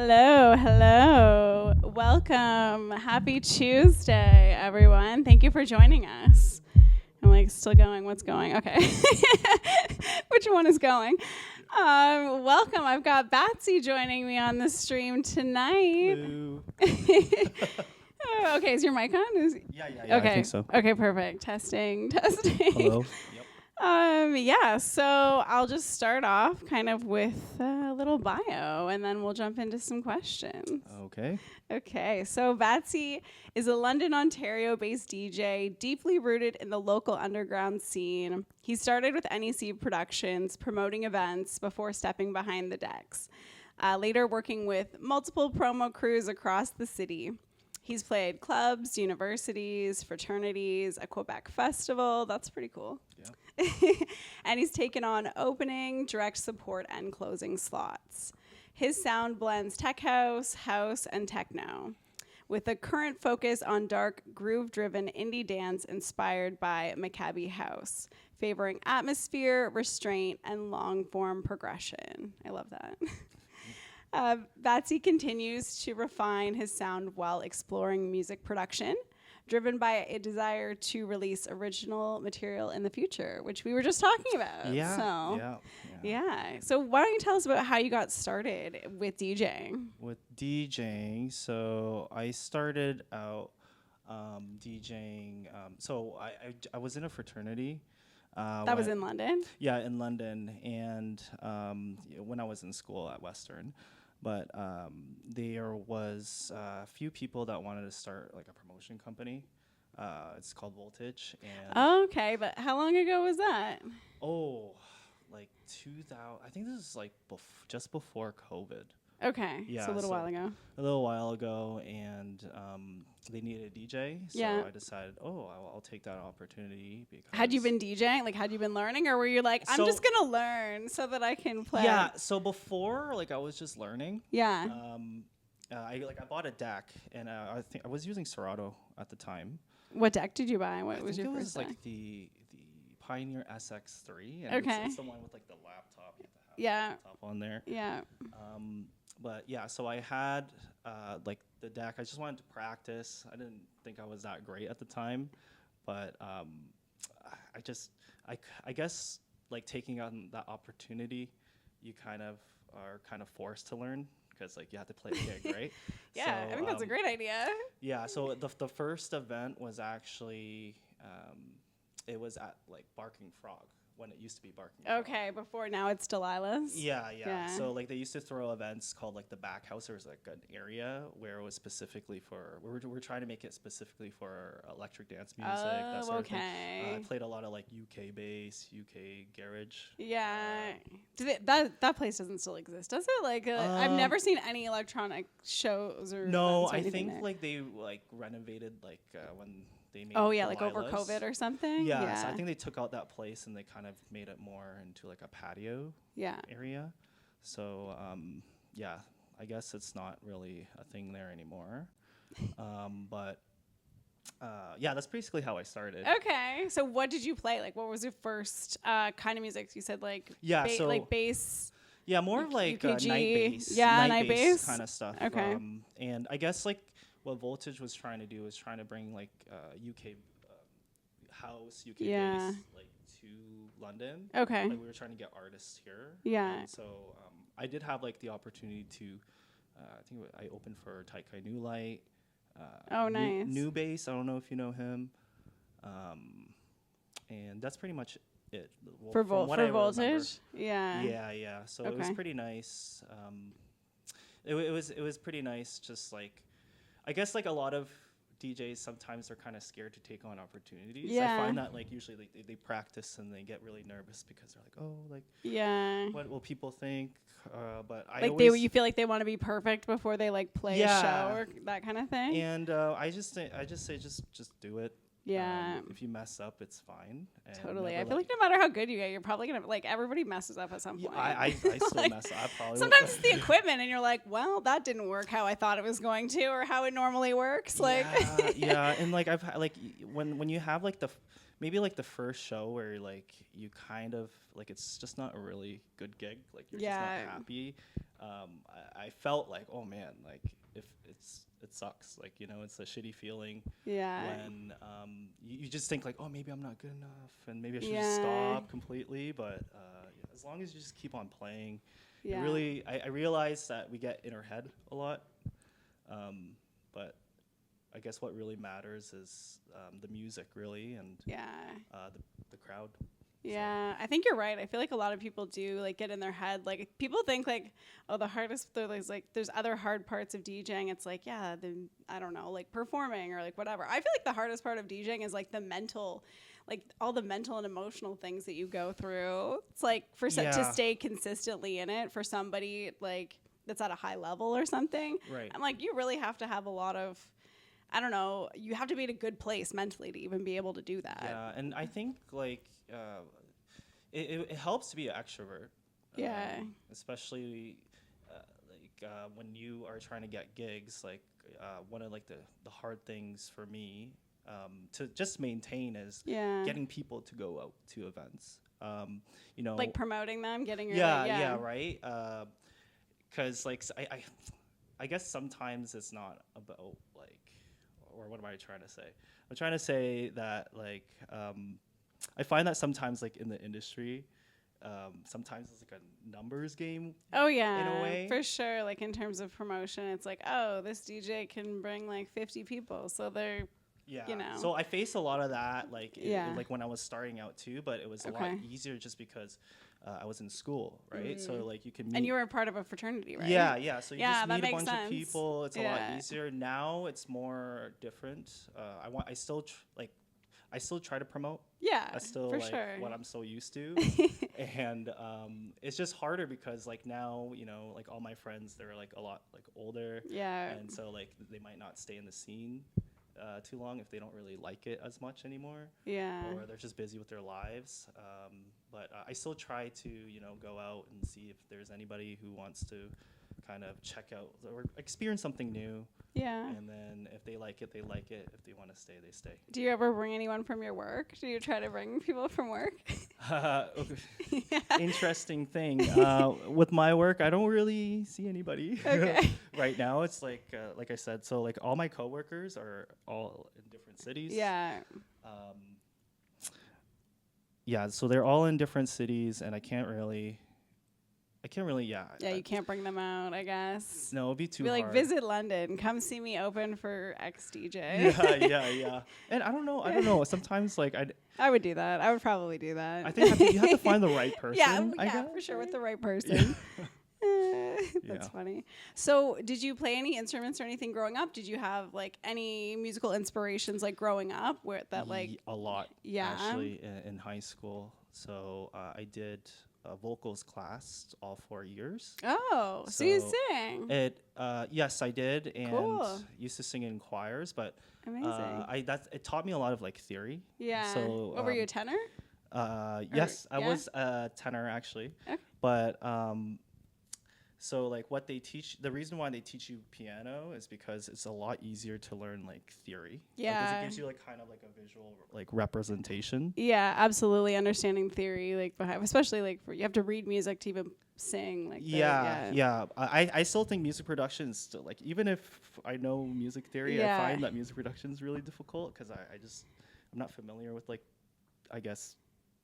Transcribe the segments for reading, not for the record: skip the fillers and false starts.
Hello, hello. Welcome. Happy Tuesday, everyone. Thank you for joining us. I'm like still going. What's going? Okay. Which one is going? Welcome. I've got BAT5Y joining me on the stream tonight. Hello. Okay, is your mic on? Yeah, Okay. I think so. Okay, perfect. Testing. Hello. Yep. So I'll just start off kind of with a little bio, and then we'll jump into some questions. Okay. Okay, so BAT5Y is a London, Ontario-based DJ, deeply rooted in the local underground scene. He started with NEC Productions, promoting events before stepping behind the decks, later working with multiple promo crews across the city. He's played clubs, universities, fraternities, a Quebec festival. That's pretty cool. Yeah. And he's taken on opening, direct support, and closing slots. His sound blends tech house, and techno, with a current focus on dark, groove-driven indie dance inspired by Maccabi House, favoring atmosphere, restraint, and long-form progression. I love that. BAT5Y continues to refine his sound while exploring music production, driven by a desire to release original material in the future, which we were just talking about. Yeah. So why don't you tell us about how you got started with DJing? With DJing, so I started out DJing. So I was in a fraternity. That was in London? Yeah, in London, and when I was in school at Western. But there was a few people that wanted to start like a promotion company. It's called Voltage. And okay, but how long ago was that? Oh, like 2000. I think this is like just before COVID. Okay, Yeah, so a little while ago. A little while ago, and they needed a DJ, so I decided, I'll take that opportunity. Because had you been DJing? Like, had you been learning, or were you like, I'm just gonna learn so that I can play? Yeah. So before, like, I was just learning. Yeah. I bought a deck, and I think I was using Serato at the time. What deck did you buy? What was your first first deck? Like the Pioneer SX3. And it's the one with like the laptop. You have to have the laptop on there. Yeah. But yeah, so I had like the deck. I just wanted to practice. I didn't think I was that great at the time, but I guess like taking on that opportunity, you kind of are forced to learn because like you have to play the gig, right? Yeah, so, I think that's a great idea. Yeah, so the first event was actually it was at like Barking Frog. When it used to be Barking Frog. Okay, before now it's Delilah's. Yeah. So like they used to throw events called like the back house. There was like an area where it was specifically for we're trying to make it specifically for electric dance music. That sort of thing. I played a lot of like UK bass, UK garage. Yeah. That place doesn't still exist, does it? Like I've never seen any electronic shows or. No, I think there. Like they like renovated like when. They made like over COVID or something? Yeah, so I think they took out that place and they kind of made it more into like a patio area. So, I guess it's not really a thing there anymore. But that's basically how I started. Okay, so what did you play? Like, what was your first kind of music? You said like like bass. Yeah, more of like night bass. Yeah, night bass kind of stuff. Okay. And I guess like what Voltage was trying to do was trying to bring like UK house, UK bass like to London. Okay. Like we were trying to get artists here. Yeah. And so I did have like the opportunity to, I think I opened for Taikai New Light. Nice. New Bass. I don't know if you know him. And that's pretty much it. For Voltage. Yeah. Yeah. So it was pretty nice. It was pretty nice. Just like. I guess like a lot of DJs sometimes are kind of scared to take on opportunities. Yeah. I find that like usually like, they practice and they get really nervous because they're like, what will people think? But I like you feel like they want to be perfect before they like play a show or that kind of thing. And I just say just do it. Yeah. If you mess up, it's fine. And totally. I feel like no matter how good you get, you're probably gonna like everybody messes up at some point. I still mess up. Probably. Sometimes it's the equipment, and you're like, well, that didn't work how I thought it was going to, or how it normally works. Like. Yeah, and like I've like when you have like maybe like the first show where like you kind of like it's just not a really good gig. Like you're just not happy. I felt like, oh man, like if it sucks, like, you know, it's a shitty feeling. Yeah. When you just think like, oh, maybe I'm not good enough, and maybe I should just stop completely. But as long as you just keep on playing, it really, I realized that we get in our head a lot. But I guess what really matters is the music, really, and the crowd. Yeah, I think you're right. I feel like a lot of people do like get in their head. Like people think like, oh, the hardest, there's other hard parts of DJing. It's like, yeah, I don't know, like performing or like whatever. I feel like the hardest part of DJing is like the mental, like all the mental and emotional things that you go through. It's like to stay consistently in it for somebody like that's at a high level or something. Right. I'm like, you really have to have a lot of, I don't know, you have to be in a good place mentally to even be able to do that. Yeah, and I think like it helps to be an extrovert. Yeah. Especially when you are trying to get gigs. Like one of like the hard things for me to just maintain is getting people to go out to events. You know, like promoting them, getting your right. Because like I guess sometimes it's not about like. Or what am I trying to say? I'm trying to say that like I find that sometimes like in the industry, sometimes it's like a numbers game. Oh yeah, in a way, for sure. Like in terms of promotion, it's like, oh, this DJ can bring like 50 people, so they're you know. So I faced a lot of that like like when I was starting out too, but it was a lot easier just because I was in school, right? So like you can meet. And you were a part of a fraternity, right? Yeah. So you just meet a bunch sense. of people. It's a lot easier. Now it's more different. I still try to promote. Yeah, that's still for like sure. what I'm so used to. And it's just harder because like now, you know, like all my friends, they're like a lot like older. Yeah. And so like they might not stay in the scene too long if they don't really like it as much anymore. Yeah. Or they're just busy with their lives. But I still try to, you know, go out and see if there's anybody who wants to kind of check out or experience something new. Yeah. And then if they like it, they like it. If they want to stay, they stay. Do you ever bring anyone from your work? Do you try to bring people from work? Interesting thing. With my work, I don't really see anybody right now. It's like I said, so like all my coworkers are all in different cities. Yeah. Yeah, so they're all in different cities, and I can't really. Yeah, you can't bring them out, I guess. No, it'd be too hard. Like, visit London. Come see me open for X DJ. Yeah. And I don't know. Sometimes, like, I would do that. I would probably do that. I think you have to find the right person. Yeah, for sure, with the right person. That's funny. So, did you play any instruments or anything growing up? Did you have, like, any musical inspirations, like, growing up? Where that, like... A lot, actually, in high school. So, I did... a vocals class all 4 years. Oh, so you sing? Yes, I did, and used to sing in choirs. But amazing. It taught me a lot of like theory. Yeah. So what were you, a tenor? Yes, I was a tenor actually. Okay. But so like what they teach, the reason why they teach you piano is because it's a lot easier to learn like theory. Yeah. Because it gives you like kind of like a visual like representation. Yeah, absolutely. Understanding theory, like behind, especially like you have to read music to even sing. Like I still think music production is still like, even if I know music theory, I find that music production is really difficult because I'm not familiar with like, I guess,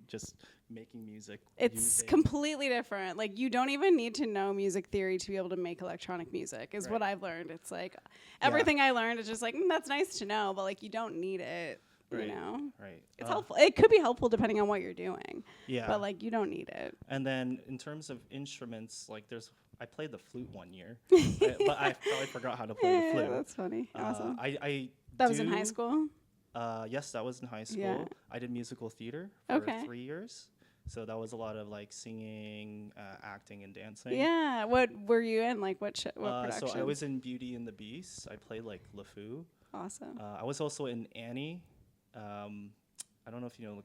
just making music. It's completely different. Like you don't even need to know music theory to be able to make electronic music is what I've learned. It's like everything I learned is just like, that's nice to know, but like you don't need it, you know? Right. It's helpful. It could be helpful depending on what you're doing. Yeah. But like you don't need it. And then in terms of instruments, like I played the flute one year, but I probably forgot how to play the flute. That's funny. Awesome. That was in high school? Yes, that was in high school. Yeah. I did musical theater for 3 years. So that was a lot of like singing, acting, and dancing. Yeah. What were you in? Like what production? So I was in Beauty and the Beast. I played like LeFou. Awesome. I was also in Annie. I don't know if you know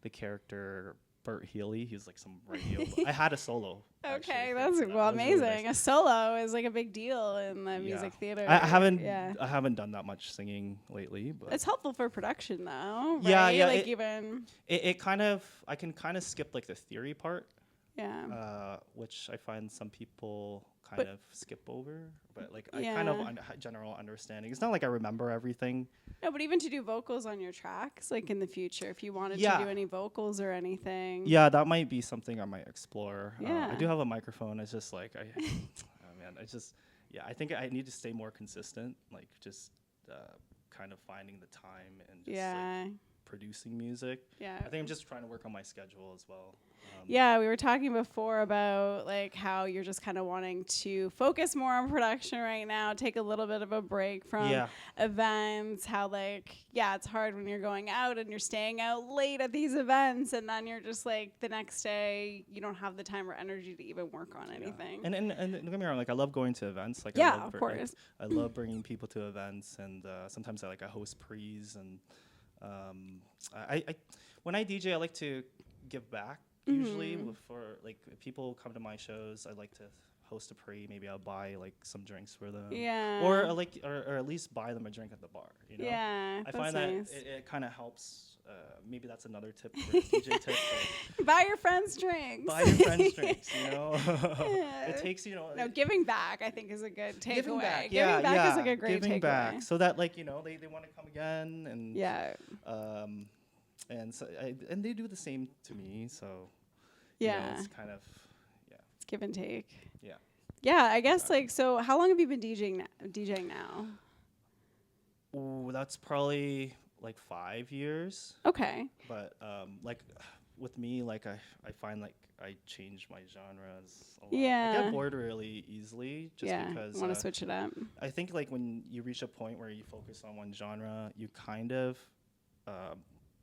the character Bert Healy. He was like some radio. I had a solo. Okay, that's amazing. Really nice. A solo is like a big deal in the music theater. I haven't done that much singing lately, but it's helpful for production though. Right? Yeah. Like it kind of, I can kind of skip like the theory part. which I find some people kind of skip over. But like I kind of general understanding. It's not like I remember everything. No, but even to do vocals on your tracks, like in the future, if you wanted to do any vocals or anything. Yeah, that might be something I might explore. I do have a microphone. It's just like I think I need to stay more consistent. Like just kind of finding the time and just like producing music. I think I'm just trying to work on my schedule as well. We were talking before about like how you're just kind of wanting to focus more on production right now, take a little bit of a break from events, how like, it's hard when you're going out and you're staying out late at these events and then you're just like the next day you don't have the time or energy to even work on anything. And don't get me wrong, like I love going to events. Like of course. Like, I love bringing people to events and sometimes I host pre's and I when I DJ I like to give back. Usually for like if people come to my shows, I like to host a pre. Maybe I'll buy like some drinks for them. Or at least buy them a drink at the bar. You know. I find that it kind of helps. Maybe that's another tip for DJ tip. Buy your friends drinks. Buy your friends drinks. You know. It takes No, giving back I think is a good takeaway. Giving back, giving back is like a great giving takeaway. Back so that like they want to come again and and so and they do the same to me. So. It's kind of, it's give and take. Yeah, I guess like, so how long have you been DJing now? Oh, that's probably like 5 years. Okay. But like with me, like I find like I change my genres a lot. I get bored really easily just because. Want to switch it up. I think like when you reach a point where you focus on one genre, you kind of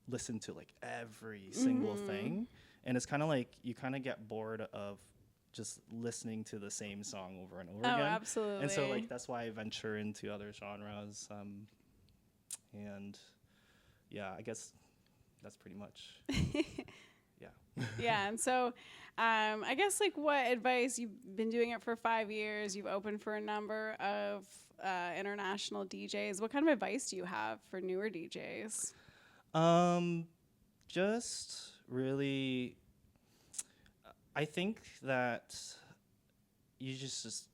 listen to like every single thing. And it's kind of like you kind of get bored of just listening to the same song over and over again. Oh, absolutely. And so like that's why I venture into other genres. And I guess that's pretty much. And so I guess like what advice, you've been doing it for 5 years, you've opened for a number of international DJs. What kind of advice do you have for newer DJs? Just really, I think that you just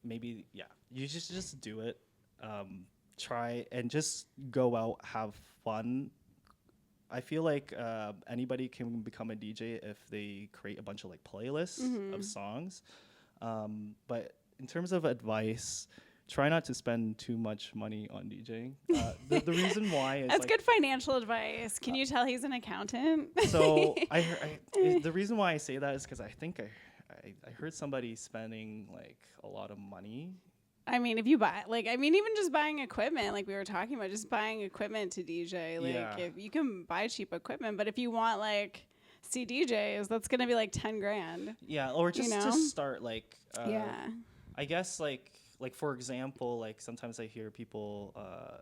maybe, you just do it. Try and just go out, have fun. I feel like anybody can become a DJ if they create a bunch of like playlists of songs. But in terms of advice, try not to spend too much money on DJing. The reason why is that's good financial advice. Can you tell he's an accountant? So the reason why I say that is because I think I heard somebody spending like a lot of money. I mean, if you buy even just buying equipment, like we were talking about, just buying equipment to DJ, like if you can buy cheap equipment, but if you want like see DJs, that's gonna be like 10 grand. Yeah, or just to start like I guess like for example, like sometimes I hear people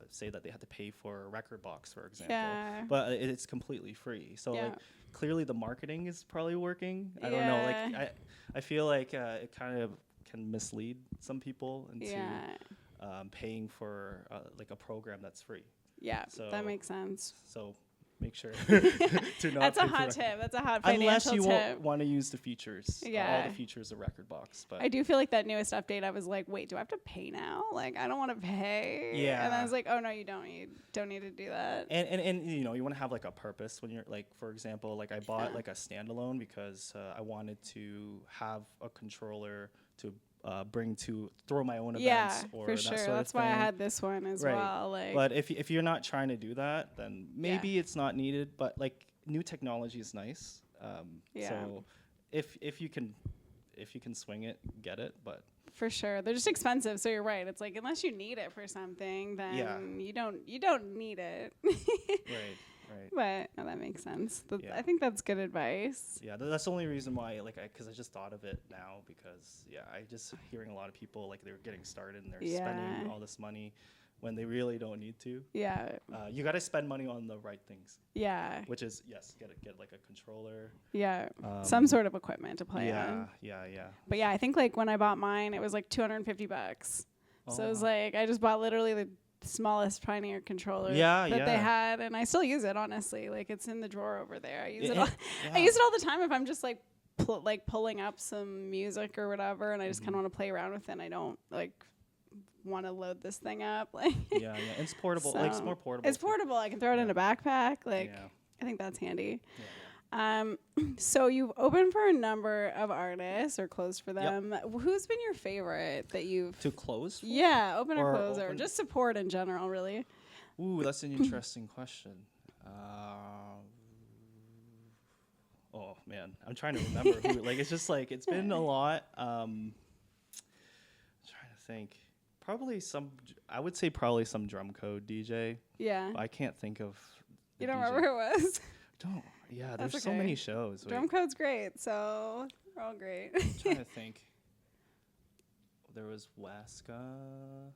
say that they had to pay for a record box, for example, but it's completely free. So like clearly the marketing is probably working. I don't know. Like I feel like it kind of can mislead some people into paying for like a program that's free. Yeah, so that makes sense. So make sure to not. That's a hot tip. That's a hot financial tip. Unless you want to use the features, all the features of Record Box. But I do feel like that newest update, I was like, wait, do I have to pay now? Like, I don't want to pay. Yeah. And I was like, oh no, you don't. You don't need to do that. And you know, you want to have like a purpose when you're like, for example, like I bought like a standalone because I wanted to have a controller to throw my own events or for sure. That's why I had this one as well. Like, but if you're not trying to do that, then maybe it's not needed. But like new technology is nice. So if you can swing it, get it. But for sure, they're just expensive. So you're right. It's like unless you need it for something, then you don't need it. Right. Right. But that makes sense. I think that's good advice. Yeah, that's the only reason why, like, because I just thought of it now because, I just hearing a lot of people, like, they're getting started and they're spending all this money when they really don't need to. Yeah. You got to spend money on the right things. Yeah. Which is, get like a controller. Yeah. Some sort of equipment to play on. Yeah. But I think, like, when I bought mine, it was like $250. So it was like, I just bought literally the smallest Pioneer controller that they had, and I still use it, honestly. Like, it's in the drawer over there. I use it all the time if I'm just like pulling up some music or whatever, and I just kind of want to play around with it. And I don't want to load this thing up. Yeah. It's portable. So it's more portable. It's portable. I can throw it in a backpack. I think that's handy. So you've opened for a number of artists or closed for them. Yep. Who's been your favorite that you've to close for? Yeah, open or close or just support in general, really. Ooh, that's an interesting question. Oh man, I'm trying to remember who. It's just it's been a lot. I'm trying to think. I would say probably some drum code DJ. Yeah. I can't think of. You don't remember who it was? Don't. Yeah, there's so many shows. Drum code's great, so they're all great. I'm trying to think. There was Weska.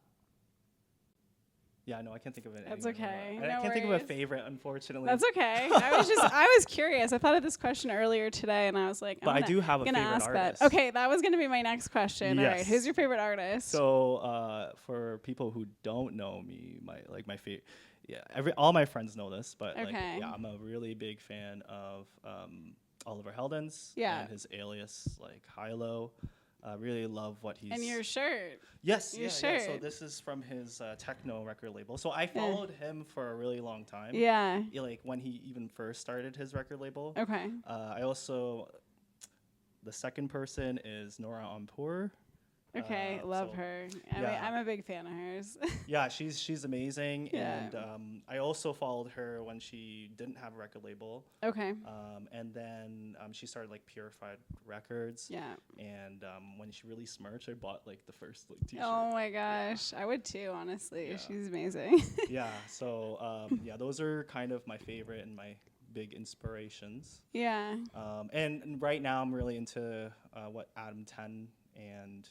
Yeah, no, I can't think of it. That's okay. I can't think of a favorite, unfortunately. That's okay. I was curious. I thought of this question earlier today, and I was like, I do have a favorite artist. That. Okay, that was going to be my next question. Yes. All right, who's your favorite artist? So, for people who don't know me, my favorite, all my friends know this, but I'm a really big fan of Oliver Heldens and his alias Hilo. Really love what he's... And your shirt. Yes, your shirt. So this is from his Techno record label. So I followed him for a really long time. Yeah. When he even first started his record label. Okay. I also... The second person is Nora Ampur. Okay, love her. I'm a big fan of hers. Yeah, she's amazing. Yeah. And I also followed her when she didn't have a record label. Okay. And then she started Purified Records. Yeah. And when she released merch, I bought the first t-shirt. Oh my gosh, I would too. Honestly, she's amazing. Yeah. So those are kind of my favorite and my big inspirations. Yeah. And right now I'm really into what Adam 10 and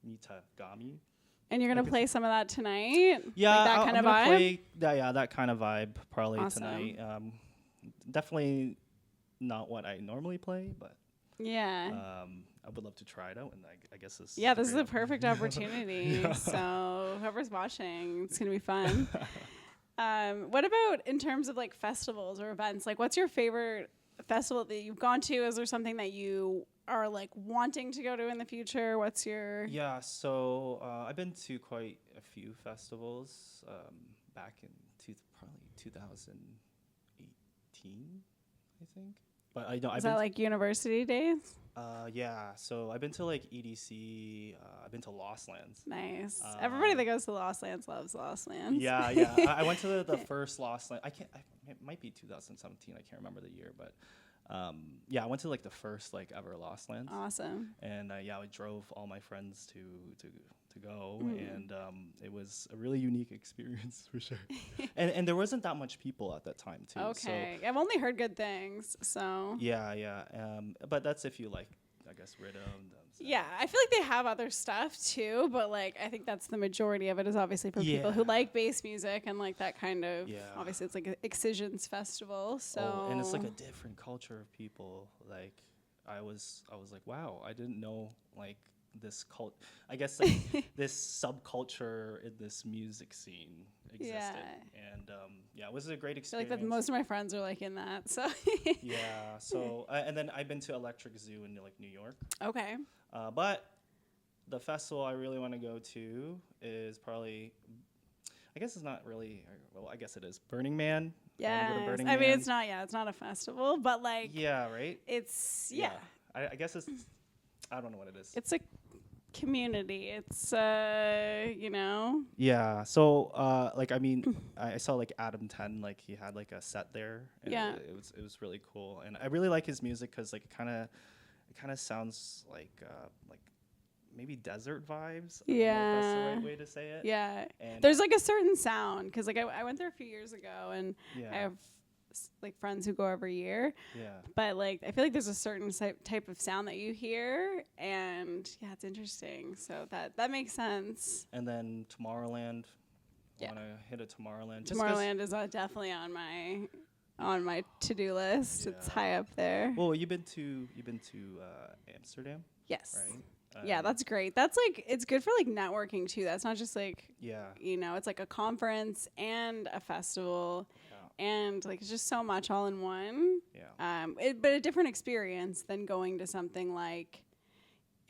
Mita Gami. And you're going to play some of that tonight? Yeah. That kind of vibe? That kind of vibe probably tonight. Definitely not what I normally play, but I would love to try it out. And I guess this is a perfect opportunity. So whoever's watching, it's going to be fun. What about in terms of festivals or events? What's your favorite festival that you've gone to? Is there something that you are wanting to go to in the future? What's your... Yeah, so I've been to quite a few festivals back in probably 2018, I think. But I don't. Is that university days? Yeah. So I've been to EDC. I've been to Lost Lands. Nice. Everybody that goes to Lost Lands loves Lost Lands. Yeah. I went to the first Lost Land. It might be 2017. I can't remember the year, but. I went to the first ever Lost Lands. Awesome. And I drove all my friends to go, and it was a really unique experience for sure. and there wasn't that much people at that time too. Okay, so I've only heard good things. So yeah. But that's if you I guess rhythm. Yeah, I feel they have other stuff too, but I think that's the majority of it is obviously for people who like bass music and that kind of. Yeah. Obviously, it's an Excisions festival, so. And it's a different culture of people. I was wow, I didn't know this cult. I guess this subculture in this music scene existed. Yeah. And it was a great experience. I feel most of my friends are in that. So. Yeah. So and then I've been to Electric Zoo in New York. Okay. But the festival I really want to go to is probably, I guess it's not really, well, I guess it is Burning Man. Yeah. I mean, it's not a festival, but yeah, right? It's, I guess it's, I don't know what it is. It's a community. It's, Yeah. So, I mean, I saw Adam 10, he had a set there. And it was really cool. And I really like his music because it kind of sounds like maybe desert vibes. I don't know if that's the right way to say it. Yeah. And there's a certain sound because I went there a few years ago and I have friends who go every year. Yeah. But I feel there's a certain type of sound that you hear and it's interesting. So that makes sense. And then Tomorrowland. I want to hit a Tomorrowland. Tomorrowland is definitely on my to-do list. It's high up there. Well, you've been to Amsterdam? Yes. Right? Yeah, that's great. That's it's good for networking too. That's not just it's a conference and a festival. And like it's just so much all in one. Yeah. But a different experience than going to something like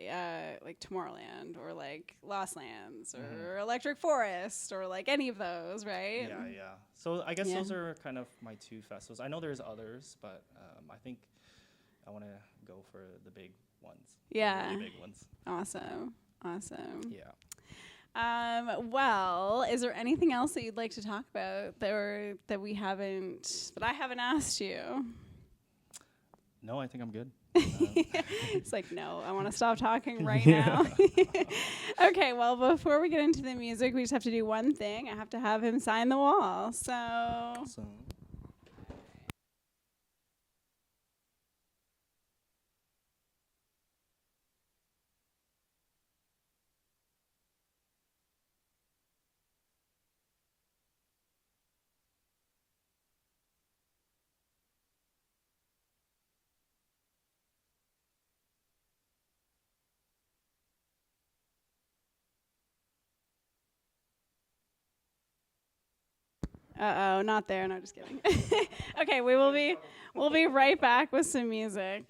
Tomorrowland or like Lost Lands or Electric Forest or like any of those, right? Yeah. So I guess those are kind of my two festivals. I know there's others, but I think I want to go for the big ones. Yeah. The really big ones. Awesome. Yeah. Well, is there anything else that you'd like to talk about that I haven't asked you? No, I think I'm good. It's like, no, I want to stop talking right now. Okay, well, before we get into the music, we just have to do one thing. I have to have him sign the wall. So. Awesome. Uh-oh, not there. No, just kidding. Okay, we'll be right back with some music.